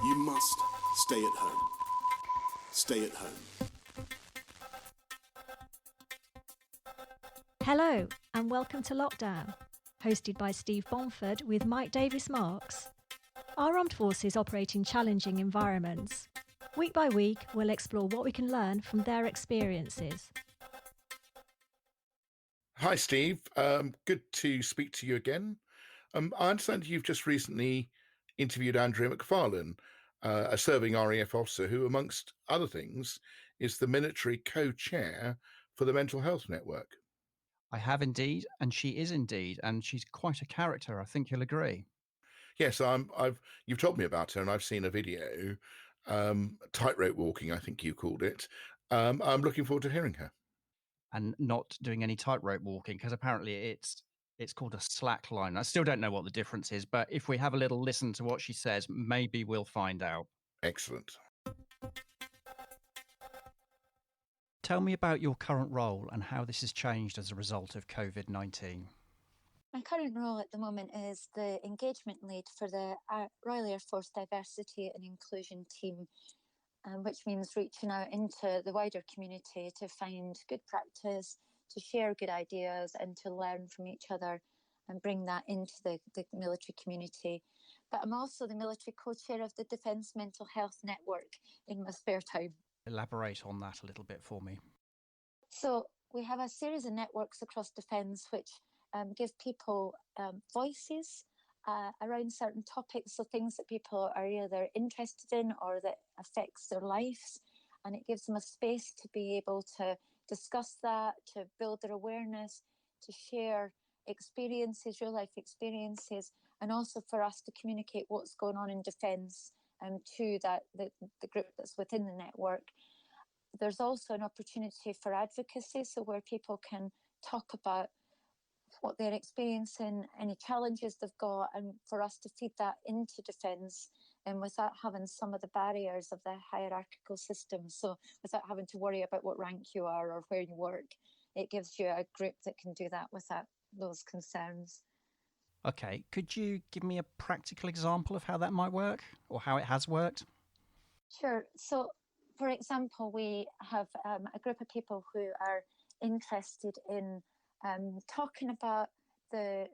You must stay at home. Stay at home. Hello and welcome to Lockdown, hosted by Steve Bomford with Mike Davis-Marks. Our armed forces operate in challenging environments. Week by week, we'll explore what we can learn from their experiences. Hi, Steve. Good to speak to you again. I understand you've just recently interviewed Andrea Macfarlane, a serving RAF officer who, amongst other things, is the military co-chair for the Mental Health Network. I have indeed, and she is indeed, and she's quite a character. I think you'll agree. Yes, you've told me about her, and I've seen a video, tightrope walking, I think you called it. I'm looking forward to hearing her. And not doing any tightrope walking, because apparently it's called a slack line. I still don't know what the difference is, but if we have a little listen to what she says, maybe we'll find out. Excellent. Tell me about your current role and how this has changed as a result of COVID-19. My current role at the moment is the engagement lead for the Royal Air Force Diversity and Inclusion team, which means reaching out into the wider community to find good practice, to share good ideas and to learn from each other and bring that into the military community. But I'm also the military co-chair of the Defence Mental Health Network in my spare time. Elaborate on that a little bit for me. So we have a series of networks across Defence which give people voices around certain topics, so things that people are either interested in or that affects their lives, and it gives them a space to be able to discuss that, to build their awareness, to share experiences, real life experiences, and also for us to communicate what's going on in defence to the group that's within the network. There's also an opportunity for advocacy, so where people can talk about what they're experiencing, any challenges they've got, and for us to feed that into defence and without having some of the barriers of the hierarchical system. So without having to worry about what rank you are or where you work, it gives you a group that can do that without those concerns. Okay, could you give me a practical example of how that might work or how it has worked? Sure. So, for example, we have a group of people who are interested in talking about the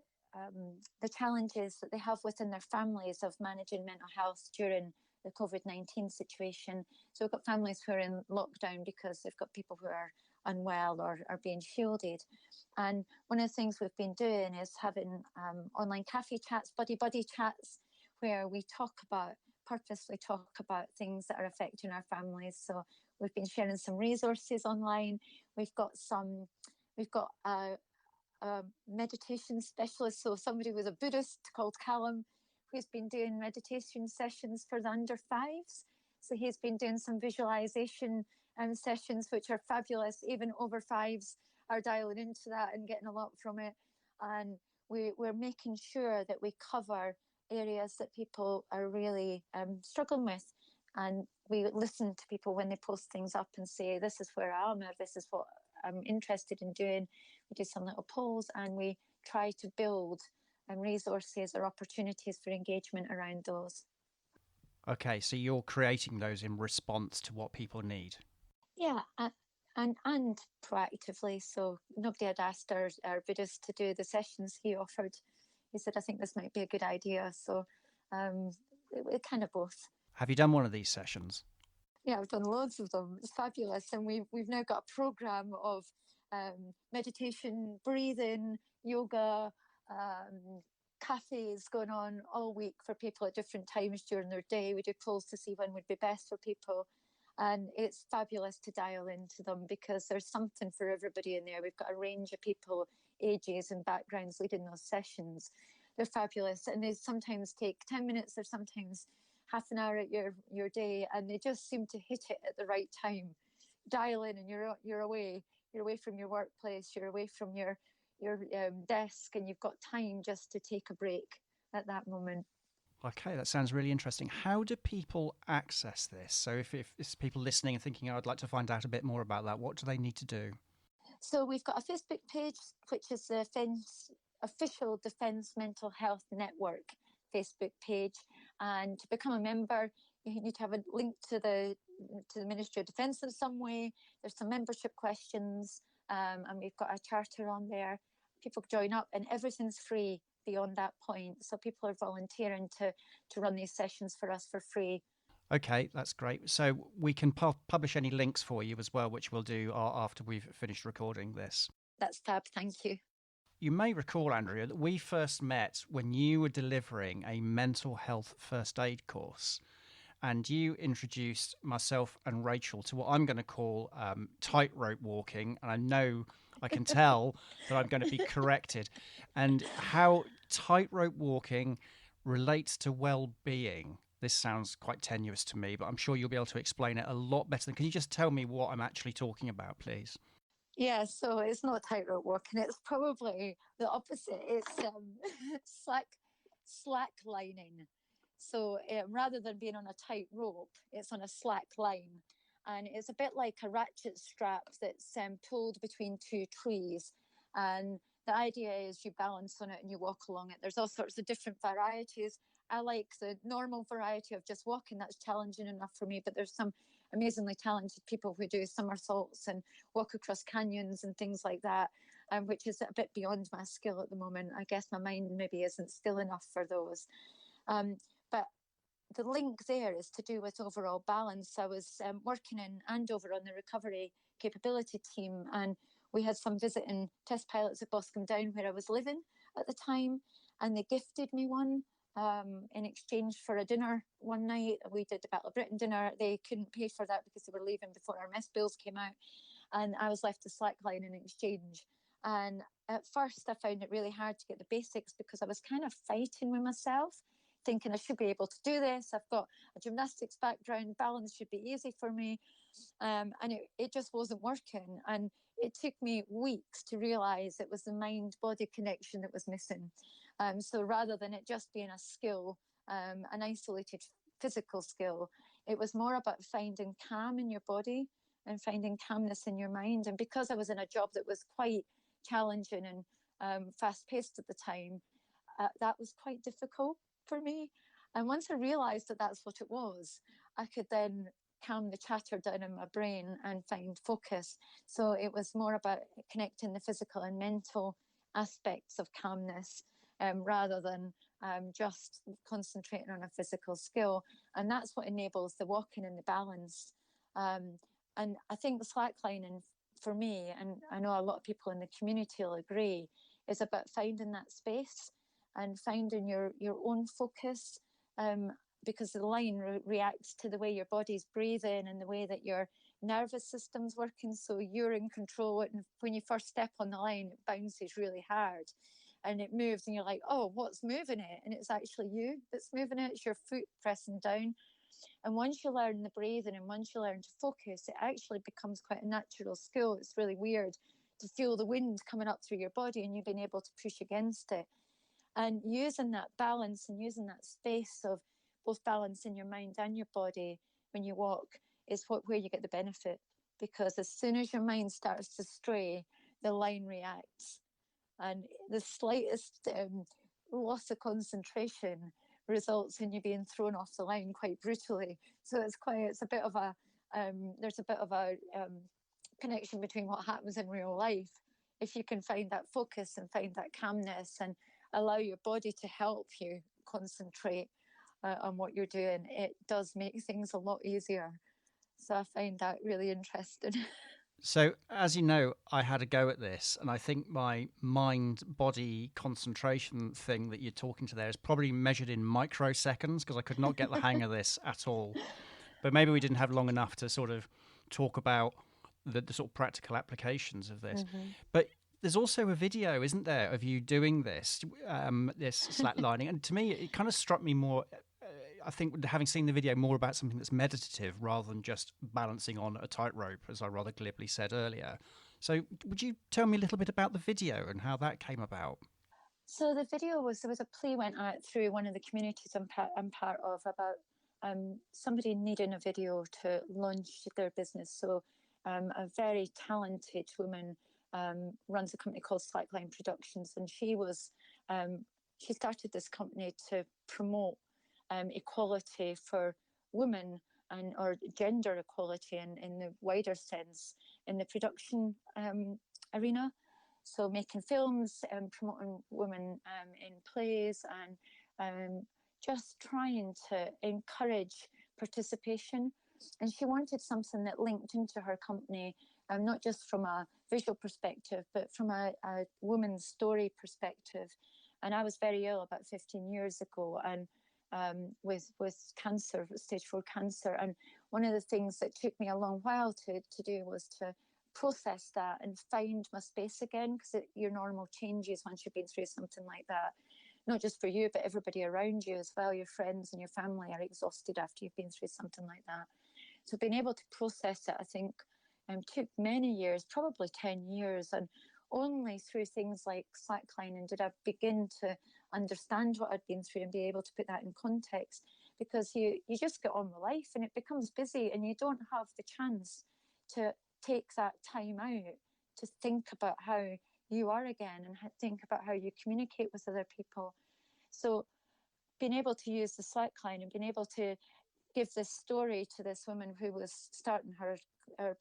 challenges that they have within their families of managing mental health during the COVID-19 situation. So we've got families who are in lockdown because they've got people who are unwell or are being shielded. And one of the things we've been doing is having online cafe chats, buddy chats, where we purposely talk about things that are affecting our families. So we've been sharing some resources online. We've got a meditation specialist, so somebody was a Buddhist called Callum, who's been doing meditation sessions for the under fives. So he's been doing some visualization sessions, which are fabulous. Even over fives are dialing into that and getting a lot from it. And we're making sure that we cover areas that people are really struggling with. And we listen to people when they post things up and say, this is where I am, or this is what I'm interested in doing. We do some little polls and we try to build resources or opportunities for engagement around those. Okay, so you're creating those in response to what people need. Yeah, and proactively. So nobody had asked our Buddhist to do the sessions he offered. He said, I think this might be a good idea. So it kind of both. Have you done one of these sessions? Yeah, I've done loads of them. It's fabulous. And we've now got a program of meditation, breathing, yoga, cafes going on all week for people at different times during their day. We do polls to see when would be best for people. And it's fabulous to dial into them because there's something for everybody in there. We've got a range of people, ages and backgrounds leading those sessions. They're fabulous. And they sometimes take 10 minutes or sometimes half an hour at your day, and they just seem to hit it at the right time. Dial in and you're away. You're away from your workplace. You're away from your desk, and you've got time just to take a break at that moment. Okay, that sounds really interesting. How do people access this? So if it's people listening and thinking, I'd like to find out a bit more about that, what do they need to do? So we've got a Facebook page, which is the official Defence Mental Health Network Facebook page. And to become a member, You need to have a link to the Ministry of Defence in some way. There's some membership questions, and we've got a charter on there. People join up, and everything's free beyond that point. So people are volunteering to run these sessions for us for free. Okay, that's great. So we can publish any links for you as well, which we'll do after we've finished recording this. That's fab. Thank you. You may recall, Andrea, that we first met when you were delivering a mental health first aid course, and you introduced myself and Rachel to what I'm going to call tightrope walking. And I know, I can tell that I'm going to be corrected, and how tightrope walking relates to well-being. This sounds quite tenuous to me, but I'm sure you'll be able to explain it a lot better. Can you just tell me what I'm actually talking about, please? Yeah, so it's not tightrope walking. It's probably the opposite. It's slack lining. So rather than being on a tight rope, it's on a slack line. And it's a bit like a ratchet strap that's pulled between two trees. And the idea is you balance on it and you walk along it. There's all sorts of different varieties. I like the normal variety of just walking. That's challenging enough for me, but there's some amazingly talented people who do somersaults and walk across canyons and things like that, which is a bit beyond my skill at the moment. I guess my mind maybe isn't still enough for those. But the link there is to do with overall balance. I was working in Andover on the recovery capability team, and we had some visiting test pilots at Boscombe Down where I was living at the time, and they gifted me one in exchange for a dinner one night. We did the Battle of Britain dinner. They couldn't pay for that because they were leaving before our mess bills came out, and I was left a slackline in exchange. And at first I found it really hard to get the basics because I was kind of fighting with myself, thinking I should be able to do this. I've got a gymnastics background, balance should be easy for me. And it just wasn't working. And it took me weeks to realize it was the mind-body connection that was missing. So rather than it just being a skill, an isolated physical skill, it was more about finding calm in your body and finding calmness in your mind. And because I was in a job that was quite challenging and fast-paced at the time, that was quite difficult for me. And once I realized that that's what it was, I could then calm the chatter down in my brain and find focus. So it was more about connecting the physical and mental aspects of calmness rather than just concentrating on a physical skill. And that's what enables the walking and the balance. And I think the slacklining for me, and I know a lot of people in the community will agree, is about finding that space and finding your own focus, because the line reacts to the way your body's breathing and the way that your nervous system's working. So you're in control, and when you first step on the line, it bounces really hard and it moves, and you're like, oh, what's moving it? And it's actually you that's moving it. It's your foot pressing down. And once you learn the breathing and once you learn to focus, it actually becomes quite a natural skill. It's really weird to feel the wind coming up through your body and you've been able to push against it. And using that balance and using that space of both balance in your mind and your body when you walk is where you get the benefit. Because as soon as your mind starts to stray, the line reacts. And the slightest loss of concentration results in you being thrown off the line quite brutally. So it's a bit of a there's a bit of a connection between what happens in real life. If you can find that focus and find that calmness and allow your body to help you concentrate on what you're doing, it does make things a lot easier. So I find that really interesting. So, as you know, I had a go at this, and I think my mind-body concentration thing that you're talking to there is probably measured in microseconds, because I could not get the hang of this at all. But maybe we didn't have long enough to sort of talk about the sort of practical applications of this. Mm-hmm. But there's also a video, isn't there, of you doing this, this slacklining. And to me, it kind of struck me more, I think, having seen the video, more about something that's meditative rather than just balancing on a tightrope, as I rather glibly said earlier. So would you tell me a little bit about the video and how that came about? So the video there was a plea went out through one of the communities I'm part of about somebody needing a video to launch their business. So a very talented woman runs a company called Slackline Productions, and she started this company to promote equality for women and or gender equality in the wider sense in the production arena. So making films, promoting women in plays, and just trying to encourage participation. And she wanted something that linked into her company, not just from a visual perspective, but from a woman's story perspective. And I was very ill about 15 years ago, and with cancer, stage 4 cancer. And one of the things that took me a long while to do was to process that and find my space again, because your normal changes once you've been through something like that. Not just for you, but everybody around you as well. Your friends and your family are exhausted after you've been through something like that. So being able to process it, I think, took many years, probably 10 years. And only through things like slacklining did I begin to understand what I'd been through and be able to put that in context. Because you just get on with life and it becomes busy, and you don't have the chance to take that time out to think about how you are again and think about how you communicate with other people. So being able to use the slackline and being able to give this story to this woman who was starting her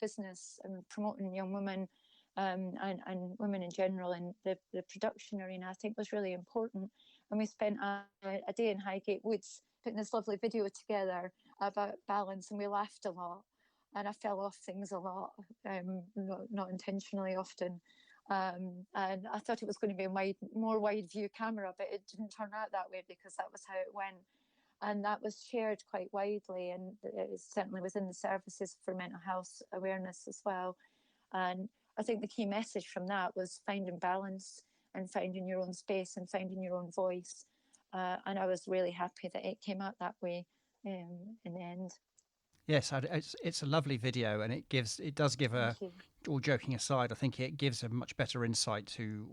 business and promoting young women and women in general in the production arena, I think was really important. And we spent a day in Highgate Woods putting this lovely video together about balance, and we laughed a lot. And I fell off things a lot, not intentionally often. And I thought it was going to be a more wide view camera, but it didn't turn out that way because that was how it went. And that was shared quite widely, and it certainly within the services for mental health awareness as well. And I think the key message from that was finding balance and finding your own space and finding your own voice. And I was really happy that it came out that way in the end. Yes, it's a lovely video, and it does give all joking aside, I think it gives a much better insight to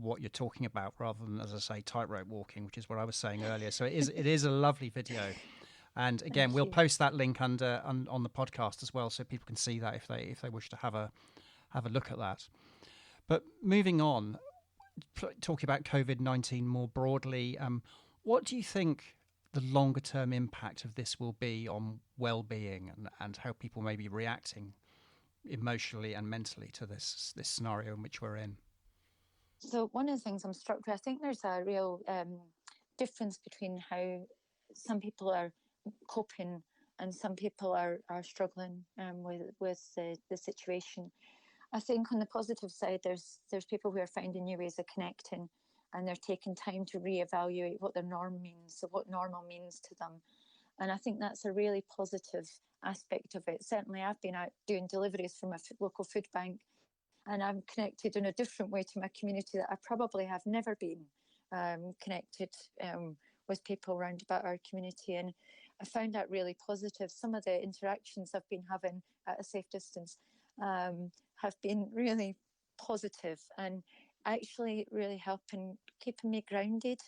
what you're talking about, rather than, as I say, tightrope walking, which is what I was saying earlier. So it is a lovely video, and again, we'll post that link on the podcast as well, so people can see that if they wish to have a look at that. But moving on, talking about COVID-19 more broadly, what do you think the longer term impact of this will be on well-being and how people may be reacting emotionally and mentally to this scenario in which we're in? So one of the things I'm struck with, I think there's a real difference between how some people are coping and some people are struggling with the situation. I think on the positive side, there's people who are finding new ways of connecting, and they're taking time to reevaluate what their norm means, so what normal means to them. And I think that's a really positive aspect of it. Certainly, I've been out doing deliveries from a local food bank, and I'm connected in a different way to my community that I probably have never been connected with people around about our community. And I found that really positive. Some of the interactions I've been having at a safe distance have been really positive and actually really helping keeping me grounded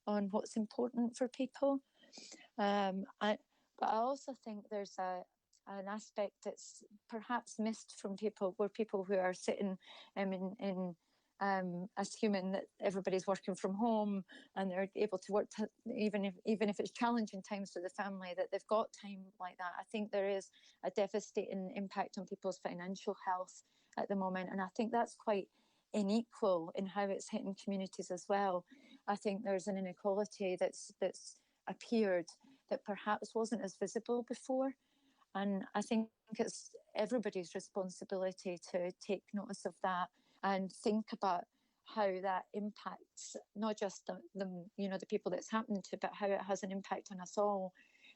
on what's important for people. But I also think there's an aspect that's perhaps missed from people who are sitting in assuming that everybody's working from home and they're able to work even if it's challenging times for the family, that they've got time like that. I think there is a devastating impact on people's financial health at the moment, and I think that's quite unequal in how it's hitting communities as well. I think there's an inequality that's appeared that perhaps wasn't as visible before, and I think it's everybody's responsibility to take notice of that and think about how that impacts not just the people that's happened to, but how it has an impact on us all,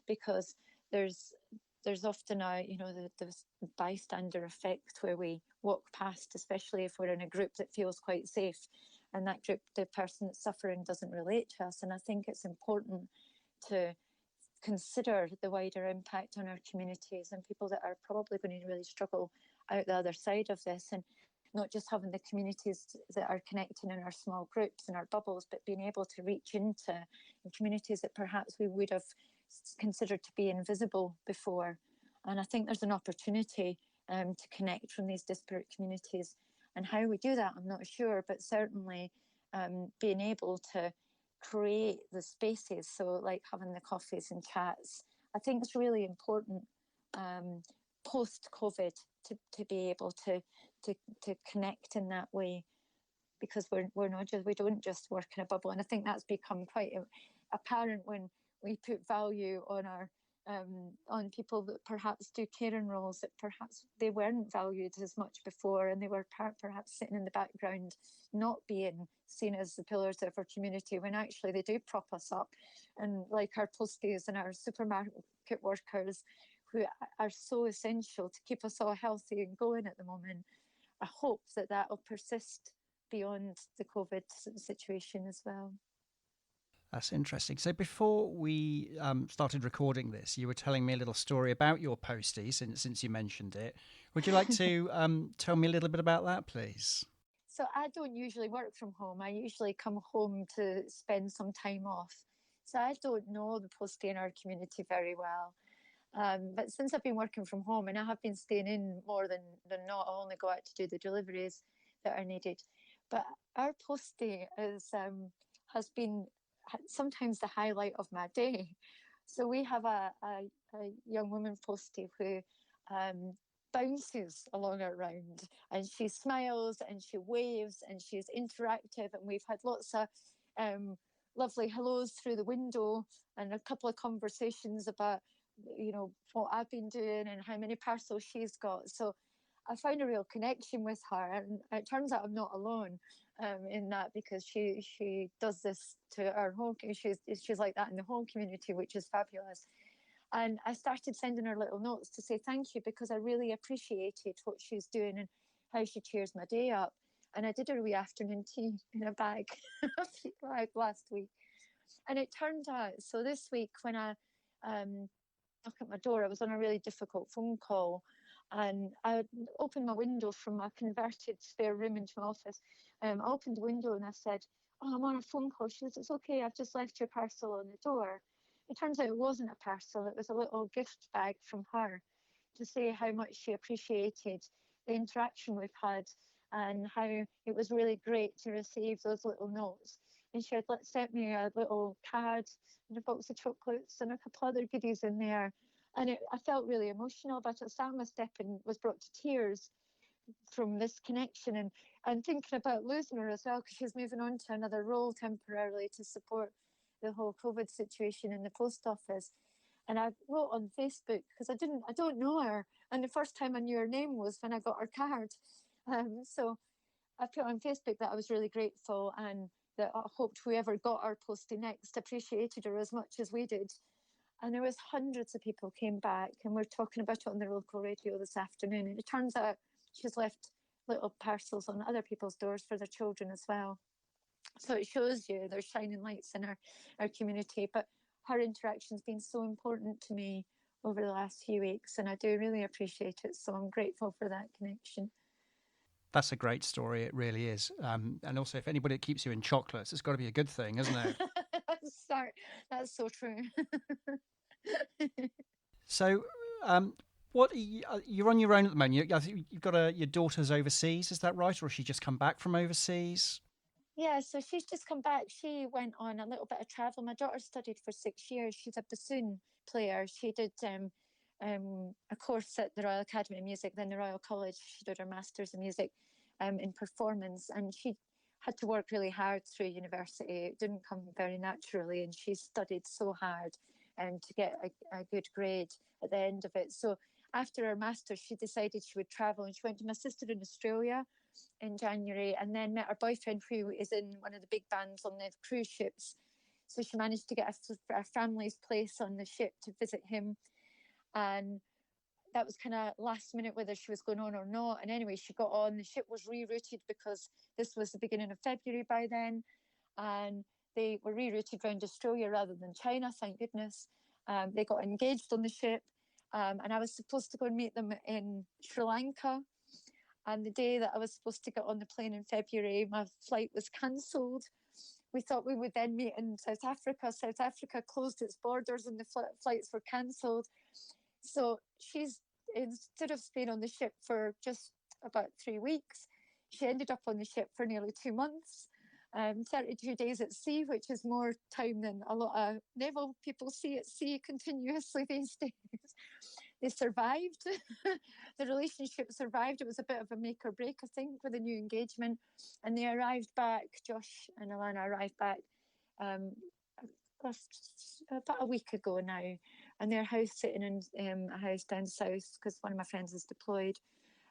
because there's often the bystander effect where we walk past, especially if we're in a group that feels quite safe, and that group, the person that's suffering, doesn't relate to us. And I think it's important to consider the wider impact on our communities and people that are probably going to really struggle out the other side of this, and not just having the communities that are connecting in our small groups and our bubbles, but being able to reach into communities that perhaps we would have considered to be invisible before. And I think there's an opportunity to connect from these disparate communities. And how we do that, I'm not sure, but certainly being able to create the spaces, so like having the coffees and chats I think it's really important post-COVID to be able to connect in that way, because we don't just work in a bubble. And I think that's become quite apparent when we put value on on people that perhaps do caring roles, that perhaps they weren't valued as much before, and they were perhaps sitting in the background, not being seen as the pillars of our community, when actually they do prop us up. And like our posties and our supermarket workers, who are so essential to keep us all healthy and going at the moment. I hope that will persist beyond the COVID situation as well. That's interesting. So before we started recording this, you were telling me a little story about your postie, since you mentioned it. Would you like to tell me a little bit about that, please? So I don't usually work from home. I usually come home to spend some time off. So I don't know the postie in our community very well. But since I've been working from home, and I have been staying in more than not, I only go out to do the deliveries that are needed. But our postie has been sometimes the highlight of my day. So we have a young woman postie who bounces along our round, and she smiles and she waves and she's interactive, and we've had lots of lovely hellos through the window and a couple of conversations about what I've been doing and how many parcels she's got. So I found a real connection with her, and it turns out I'm not alone in that, because she does this to our whole. She's like that in the whole community, which is fabulous. And I started sending her little notes to say thank you, because I really appreciated what she's doing and how she cheers my day up. And I did her wee afternoon tea in a bag last week. And it turned out, so this week when I knocked at my door, I was on a really difficult phone call, and I opened my window from my converted spare room into my office. I opened the window and I said, "Oh, I'm on a phone call." She said, "It's okay, I've just left your parcel on the door." It turns out it wasn't a parcel, it was a little gift bag from her, to say how much she appreciated the interaction we've had, and how it was really great to receive those little notes. And she had sent me a little card and a box of chocolates and a couple other goodies in there. And I felt really emotional about it. Salma Steppen was brought to tears from this connection, and thinking about losing her as well, because she's moving on to another role temporarily to support the whole COVID situation in the post office. And I wrote on Facebook, because I don't know her, and the first time I knew her name was when I got her card. So I put on Facebook that I was really grateful, and that I hoped whoever got our postie next appreciated her as much as we did. And there was hundreds of people came back, and we're talking about it on the local radio this afternoon. And it turns out she's left little parcels on other people's doors for their children as well. So it shows you there's shining lights in our community. But her interaction's been so important to me over the last few weeks, and I do really appreciate it. So I'm grateful for that connection. That's a great story. It really is. And also, if anybody keeps you in chocolates, it's got to be a good thing, isn't it? Sorry, that's so true. So, you're on your own at the moment. I think you've got your daughter's overseas. Is that right, or has she just come back from overseas? Yeah, so she's just come back. She went on a little bit of travel. My daughter studied for 6 years. She's a bassoon player. She did a course at the Royal Academy of Music, then the Royal College. She did her Masters in Music in performance, and she had to work really hard through university. It didn't come very naturally, and she studied so hard to get a good grade at the end of it. So after her Masters, she decided she would travel, and she went to my sister in Australia in January, and then met her boyfriend, who is in one of the big bands on the cruise ships. So she managed to get a family's place on the ship to visit him, and that was kind of last minute whether she was going on or not. And anyway, she got on. The ship was rerouted, because this was the beginning of February by then, and they were rerouted around Australia rather than China, thank goodness. They got engaged on the ship, and I was supposed to go and meet them in Sri Lanka. And the day that I was supposed to get on the plane in February, my flight was cancelled. We thought we would then meet in South Africa. South Africa closed its borders and the flights were cancelled. So she's, instead of staying on the ship for just about 3 weeks, she ended up on the ship for nearly 2 months. 32 days at sea, which is more time than a lot of naval people see at sea continuously these days. They survived. The relationship survived. It was a bit of a make or break, I think, with a new engagement. And they arrived back, Josh and Alana arrived back about a week ago now. And they're house sitting in a house down south because one of my friends is deployed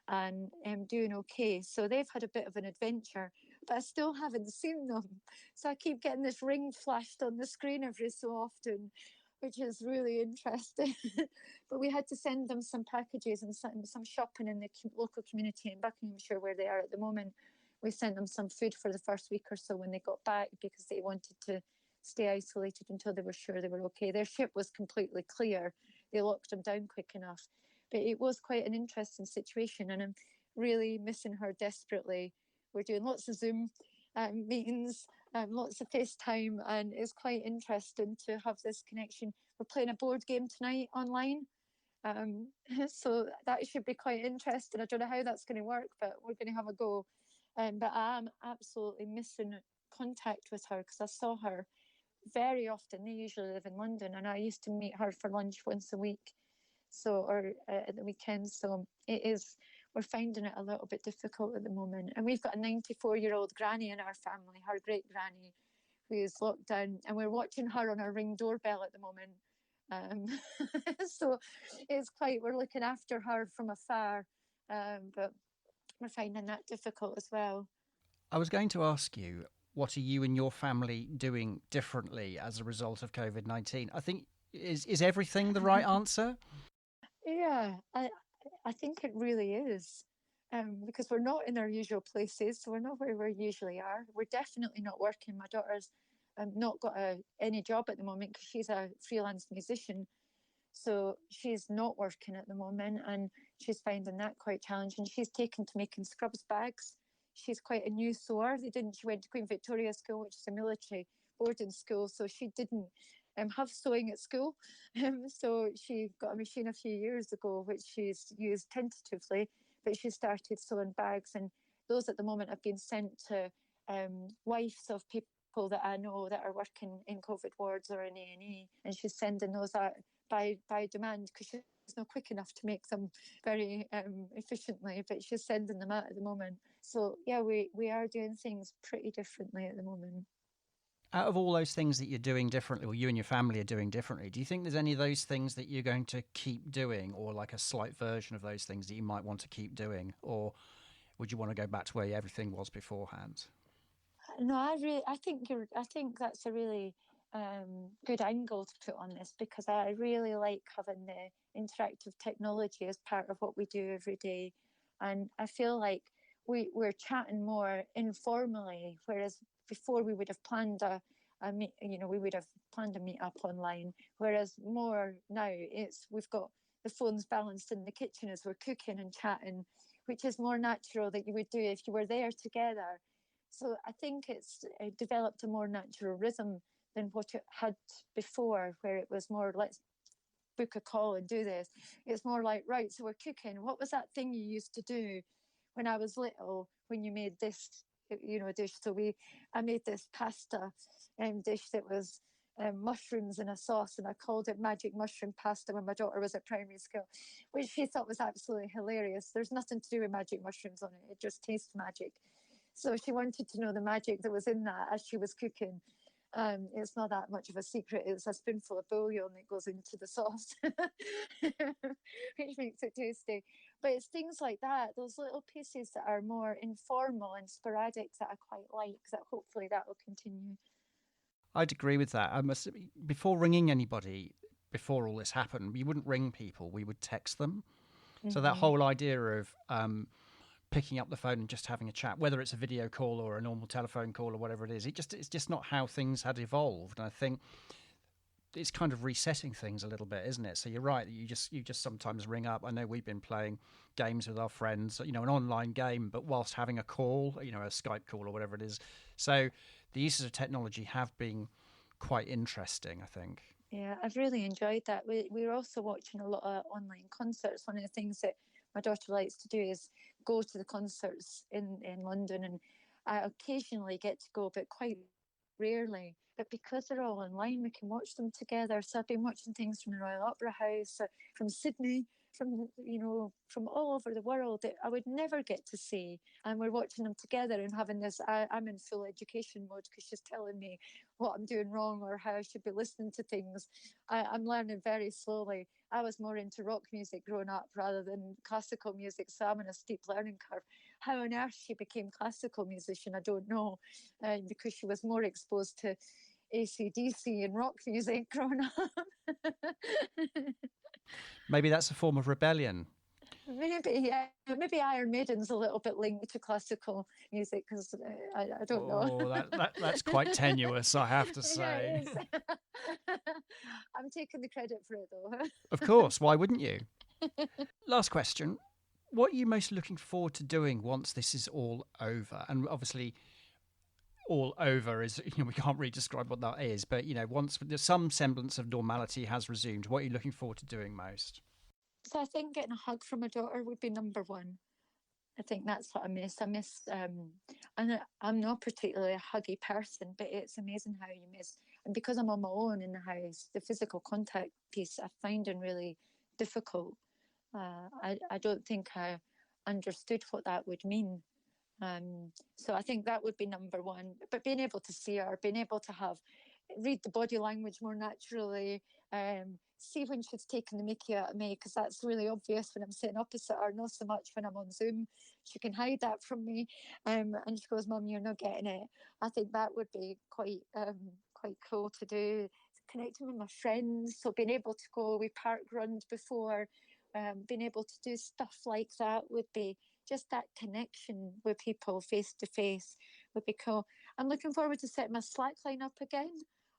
and doing okay. So they've had a bit of an adventure, but I still haven't seen them. So I keep getting this ring flashed on the screen every so often, which is really interesting. But we had to send them some packages and some shopping in the local community in Buckinghamshire where they are at the moment. We sent them some food for the first week or so when they got back because they wanted to stay isolated until they were sure they were okay. Their ship was completely clear. They locked them down quick enough. But it was quite an interesting situation, and I'm really missing her desperately. We're doing lots of Zoom meetings, lots of FaceTime, and it's quite interesting to have this connection. We're playing a board game tonight online, so that should be quite interesting. I don't know how that's going to work, but we're going to have a go. But I am absolutely missing contact with her because I saw her very often. They usually live in London, and I used to meet her for lunch once a week. So, or at the weekends. So we're finding it a little bit difficult at the moment. And we've got a 94-year-old granny in our family, her great granny, who is locked down, and we're watching her on our Ring doorbell at the moment. So we're looking after her from afar, but we're finding that difficult as well. I was going to ask you, what are you and your family doing differently as a result of COVID-19? I think, is everything the right answer? Yeah, I think it really is, because we're not in our usual places, so we're not where we usually are. We're definitely not working. My daughter's not got any job at the moment because she's a freelance musician, so she's not working at the moment, and she's finding that quite challenging. She's taken to making scrubs bags. She's quite a new sewer. She went to Queen Victoria School, which is a military boarding school, so she didn't have sewing at school. So she got a machine a few years ago, which she's used tentatively, but she started sewing bags, and those at the moment have been sent to wives of people that I know that are working in COVID wards or in A&E, and she's sending those out by demand because she's not quick enough to make them very efficiently, but she's sending them out at the moment. So yeah, we are doing things pretty differently at the moment. Out of all those things that you're doing differently, or you and your family are doing differently, do you think there's any of those things that you're going to keep doing, or like a slight version of those things that you might want to keep doing, or would you want to go back to where everything was beforehand? No, I think that's a really good angle to put on this, because I really like having the interactive technology as part of what we do every day, and I feel like we're chatting more informally, whereas before we would have planned we would have planned a meet up online, whereas more now we've got the phones balanced in the kitchen as we're cooking and chatting, which is more natural that you would do if you were there together. So I think it's developed a more natural rhythm than what it had before, where it was more, let's book a call and do this. It's more like, right, so we're cooking. What was that thing you used to do when I was little, when you made this, dish? So I made this pasta dish that was mushrooms in a sauce, and I called it magic mushroom pasta when my daughter was at primary school, which she thought was absolutely hilarious. There's nothing to do with magic mushrooms on it. It just tastes magic. So she wanted to know the magic that was in that as she was cooking. It's not that much of a secret. It's a spoonful of bouillon that goes into the sauce, which makes it tasty. But it's things like that, those little pieces that are more informal and sporadic, that I quite like, that hopefully that will continue. I'd agree with that. Before ringing anybody, before all this happened, we wouldn't ring people, we would text them. Mm-hmm. So that whole idea of picking up the phone and just having a chat, whether it's a video call or a normal telephone call or whatever it is, it's just not how things had evolved. And I think it's kind of resetting things a little bit, isn't it? So you're right, you just sometimes ring up. I know we've been playing games with our friends, an online game, but whilst having a call, a Skype call or whatever it is. So the uses of technology have been quite interesting, I think. Yeah, I've really enjoyed that. We're also watching a lot of online concerts. One of the things that my daughter likes to do is go to the concerts in London, and I occasionally get to go, but quite rarely. But because they're all online, we can watch them together. So I've been watching things from the Royal Opera House, from Sydney, from all over the world that I would never get to see. And we're watching them together and having this. I'm in full education mode because she's telling me what I'm doing wrong or how I should be listening to things. I'm learning very slowly. I was more into rock music growing up rather than classical music, so I'm on a steep learning curve. How on earth she became classical musician, I don't know, because she was more exposed to AC/DC and rock music growing up. Maybe that's a form of rebellion. Maybe, yeah. Maybe Iron Maiden's a little bit linked to classical music because I don't know. That's quite tenuous, I have to say. Yeah, it is. I'm taking the credit for it, though. Of course, why wouldn't you? Last question. What are you most looking forward to doing once this is all over? And obviously, all over is, we can't really describe what that is, but, once some semblance of normality has resumed, what are you looking forward to doing most? So I think getting a hug from a daughter would be number one. I think that's what I miss. I'm not particularly a huggy person, but it's amazing how you miss. And because I'm on my own in the house, the physical contact piece I find really difficult. I don't think I understood what that would mean. So I think that would be number one. But being able to see her, being able to read the body language more naturally, see when she's taking the mickey out of me, because that's really obvious when I'm sitting opposite her, not so much when I'm on Zoom. She can hide that from me. And she goes, "Mum, you're not getting it." I think that would be quite cool to do. Connecting with my friends, so being able to go, we park runned before, being able to do stuff like that would be just that connection with people face to face would be cool. I'm looking forward to setting my slackline up again,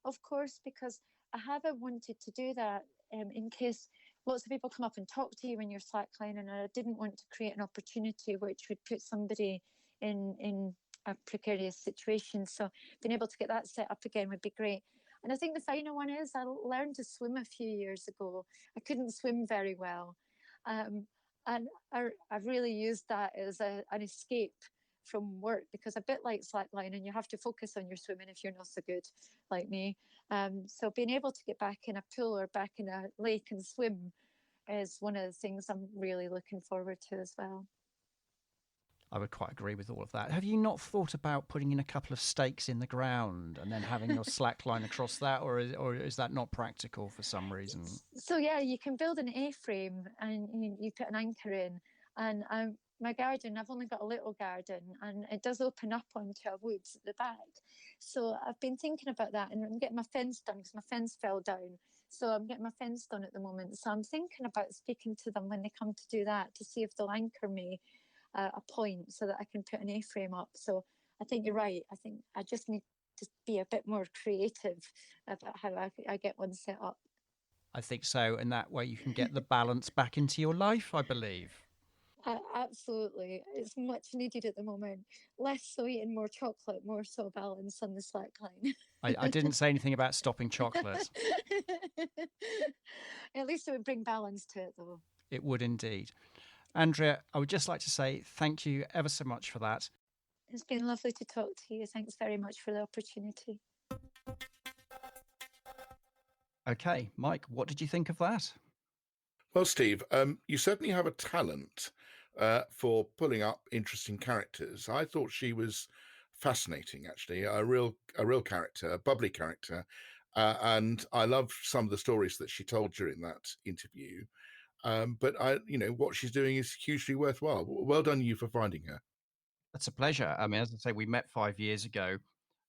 of course, because I haven't wanted to do that in case lots of people come up and talk to you when you're slacklining, and I didn't want to create an opportunity which would put somebody in a precarious situation. So being able to get that set up again would be great. And I think the final one is I learned to swim a few years ago. I couldn't swim very well. And I've really used that as an escape from work, because a bit like slacklining, you have to focus on your swimming if you're not so good like me. So being able to get back in a pool or back in a lake and swim is one of the things I'm really looking forward to as well. I would quite agree with all of that. Have you not thought about putting in a couple of stakes in the ground and then having your slack line across that, or is that not practical for some reason? So yeah, you can build an A-frame and you put an anchor in. And my garden, I've only got a little garden, and it does open up onto a woods at the back. So I've been thinking about that, and I'm getting my fence done because my fence fell down. So I'm getting my fence done at the moment. So I'm thinking about speaking to them when they come to do that to see if they'll anchor me a point so that I can put an A-frame up. So I think you're right. I think I just need to be a bit more creative about how I get one set up. I think so. And that way you can get the balance back into your life, I believe. Absolutely. It's much needed at the moment. Less so eating more chocolate, more so balance on the slackline. I didn't say anything about stopping chocolate. At least it would bring balance to it, though. It would indeed. Andrea, I would just like to say thank you ever so much for that. It's been lovely to talk to you. Thanks very much for the opportunity. Okay, Mike, what did you think of that? Well, Steve, you certainly have a talent for pulling up interesting characters. I thought she was fascinating, actually, a real character, a bubbly character, and I loved some of the stories that she told during that interview. But what she's doing is hugely worthwhile. Well done you for finding her. That's a pleasure. I mean, as I say, we met 5 years ago,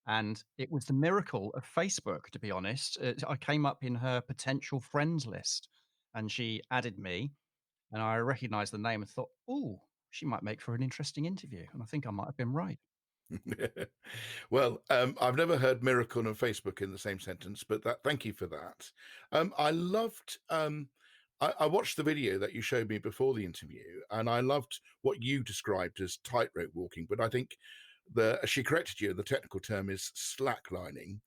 and it was the miracle of Facebook, to be honest. I came up in her potential friends list, and she added me, and I recognized the name and thought, oh, she might make for an interesting interview. And I think I might have been right. Well, I've never heard miracle and Facebook in the same sentence, but thank you for that. I loved... I watched the video that you showed me before the interview, and I loved what you described as tightrope walking, but I think she corrected you, the technical term is slacklining.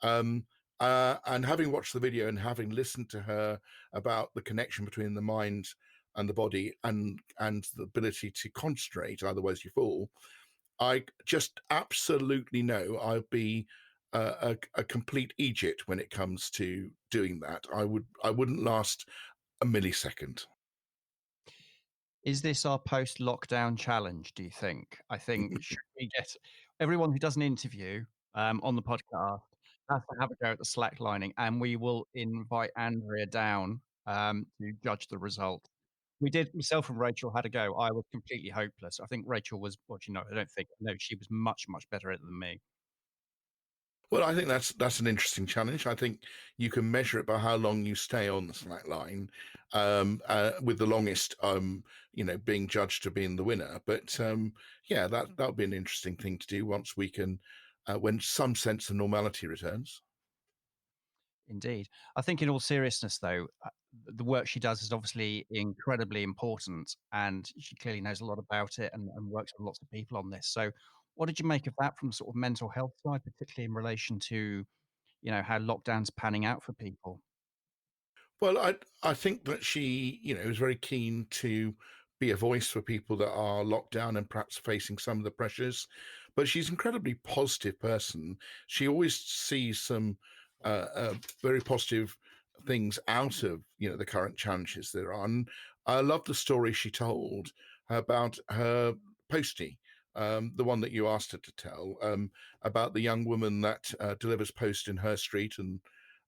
And having watched the video and having listened to her about the connection between the mind and the body and the ability to concentrate, otherwise you fall, I just absolutely know I'll be a complete Egypt when it comes to doing that. I wouldn't last a millisecond. Is this our post-lockdown challenge, do you think? I think should we get everyone who does an interview on the podcast has to have a go at the slacklining, and we will invite Andrea down to judge the result. We did. Myself and Rachel had a go. I was completely hopeless. I think Rachel was. Well, you know, I don't think. No, she was much better at it than me. Well, I think that's an interesting challenge. I think you can measure it by how long you stay on the slack line, with the longest, being judged to being the winner. But yeah, that would be an interesting thing to do once we can, when some sense of normality returns. Indeed. I think in all seriousness, though, the work she does is obviously incredibly important, and she clearly knows a lot about it and works with lots of people on this. So what did you make of that from sort of mental health side, particularly in relation to, you know, how lockdown's panning out for people? Well, I think that she, is very keen to be a voice for people that are locked down and perhaps facing some of the pressures. But she's an incredibly positive person. She always sees some very positive things out of the current challenges there are. And I love the story she told about her postie. The one that you asked her to tell, about the young woman that delivers post in her street and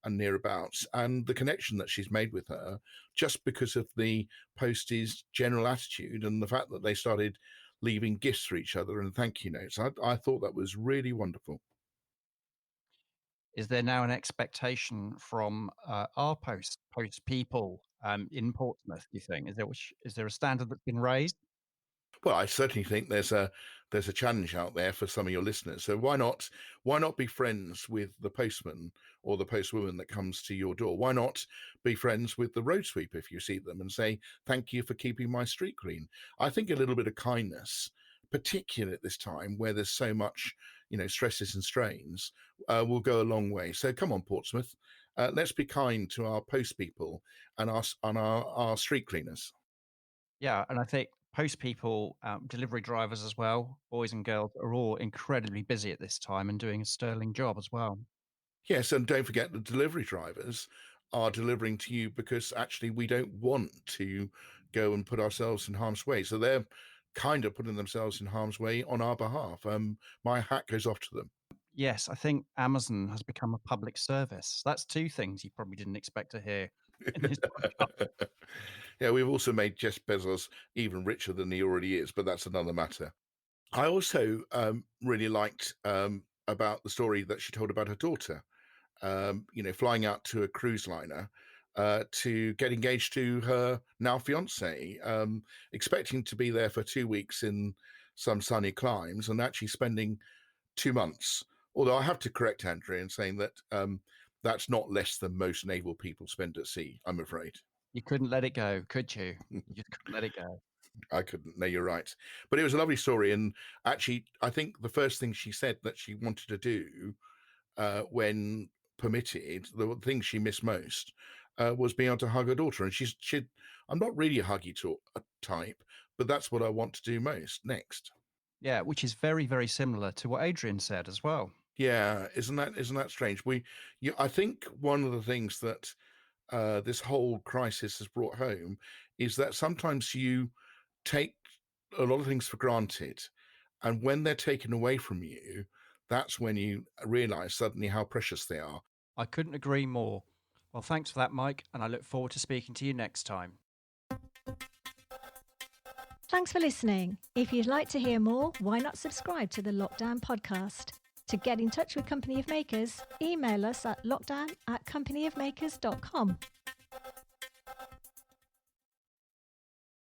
nearabouts, and the connection that she's made with her just because of the postie's general attitude and the fact that they started leaving gifts for each other and thank you notes. I thought that was really wonderful. Is there now an expectation from our post people in Portsmouth, do you think? Is there a standard that's been raised? Well, I certainly think there's a challenge out there for some of your listeners. So why not be friends with the postman or the postwoman that comes to your door? Why not be friends with the road sweeper if you see them and say, thank you for keeping my street clean? I think a little bit of kindness, particularly at this time where there's so much, stresses and strains, will go a long way. So come on, Portsmouth, let's be kind to our post people and our street cleaners. Yeah, and I think post people, delivery drivers as well, boys and girls, are all incredibly busy at this time and doing a sterling job as well. Yes, and don't forget the delivery drivers are delivering to you because actually we don't want to go and put ourselves in harm's way. So they're kind of putting themselves in harm's way on our behalf. My hat goes off to them. Yes, I think Amazon has become a public service. That's two things you probably didn't expect to hear in this podcast. Yeah, we've also made Jeff Bezos even richer than he already is, but that's another matter. I also really liked about the story that she told about her daughter, flying out to a cruise liner to get engaged to her now fiance, expecting to be there for 2 weeks in some sunny climes and actually spending 2 months. Although I have to correct Andrea in saying that that's not less than most naval people spend at sea, I'm afraid. You couldn't let it go, could you? You just couldn't let it go. I couldn't. No, you're right. But it was a lovely story. And actually, I think the first thing she said that she wanted to do when permitted, the thing she missed most was being able to hug her daughter. And I'm not really a huggy type, but that's what I want to do most next. Yeah, which is very, very similar to what Adrian said as well. Yeah, isn't that strange? I think one of the things that this whole crisis has brought home is that sometimes you take a lot of things for granted, and when they're taken away from you, that's when you realize suddenly how precious they are. I couldn't agree more. Well, thanks for that, Mike, and I look forward to speaking to you next time. Thanks for listening. If you'd like to hear more, why not subscribe to the Lockdown podcast? To get in touch with Company of Makers, email us at lockdown@companyofmakers.com.